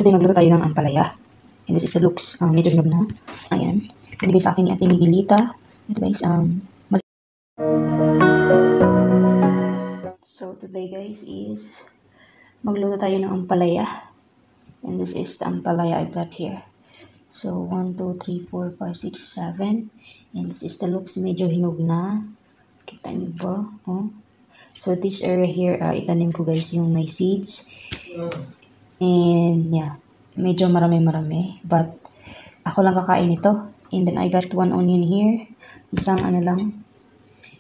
Today magluto tayo ng ampalaya. And this is the looks. Medyo hinog na. Ayan. Binigay sa akin ni Ate Miguelita. Ito guys, so today guys is magluto tayo ng ampalaya. And this is the ampalaya I've got here. So 1, 2, 3, 4, 5, 6, 7. And this is the looks. Medyo hinog na. Kita niyo ba? Oh. So this area here, itanim ko guys yung may seeds. And yeah, medyo marami-marami. But ako lang kakain ito. And then I got 1 onion here. Isang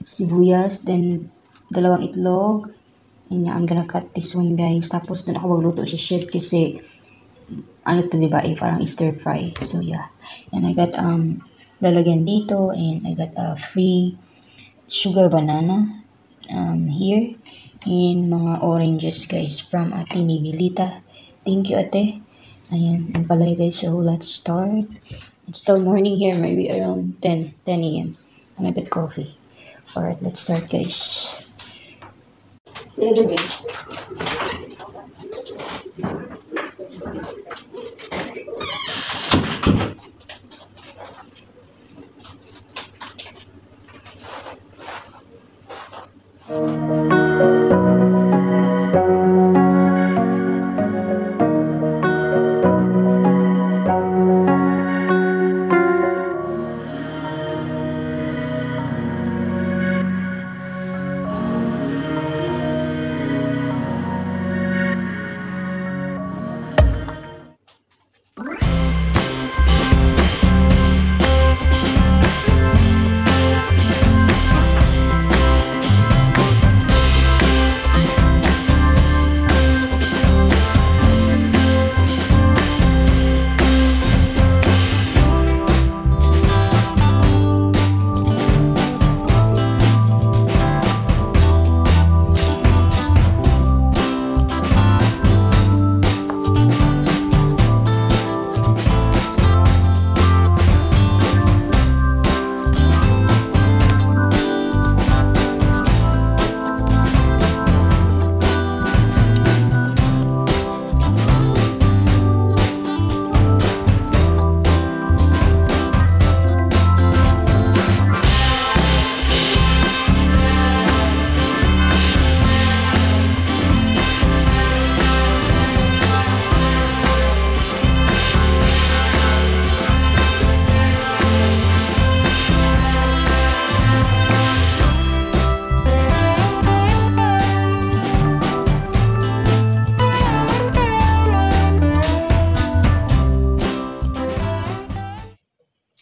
sibuyas. Then 2 itlog. And yeah, I'm gonna cut this one guys. Tapos dun ako magluto sa shed kasi to diba? Parang stir fry. So yeah. And I got lalagyan dito. And I got free sugar banana here. And mga oranges guys from Ate Miguelita. Thank you Ate. Ayan, ang palay guys. So let's start. It's still morning here, maybe around 10 a.m. And I got coffee. Alright, let's start guys.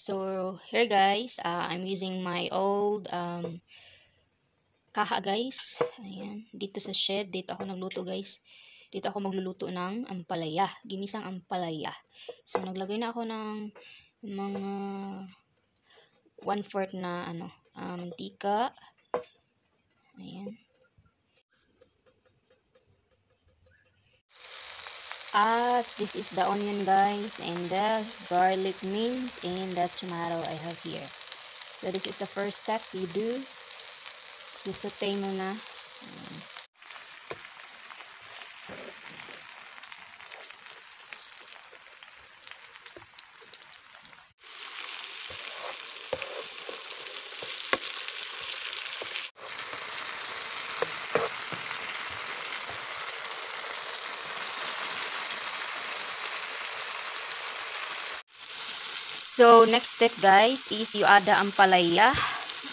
So here guys, I'm using my old kaha guys. Ayan, dito sa shed, dito ako nagluto guys. Dito ako magluluto ng ampalaya, ginisang ampalaya. So naglagay na ako ng mga 1/4 na mantika. Ayan. This is the onion guys, and the garlic mince, and the tomato I have here. So this is the first step you do. Saute mo na. So next step guys is you add the ampalaya.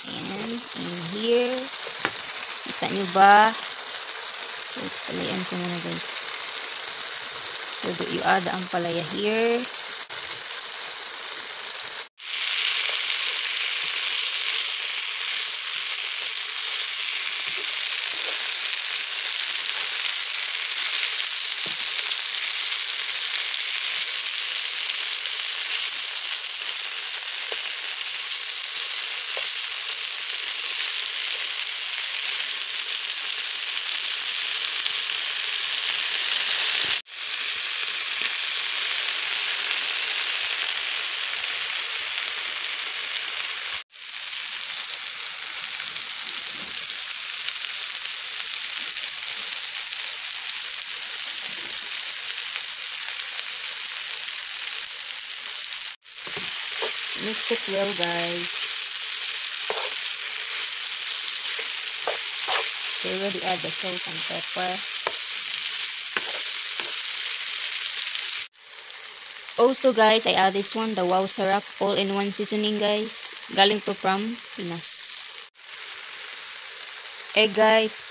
And in here, kita nyo ba? So palayan ko muna guys. So you add the ampalaya here. Mix it well, guys. We already add the salt and pepper. Also, guys, I add this one, the Wow Sarap all-in-one seasoning, guys. Galing to from Pinas. Egg, guys.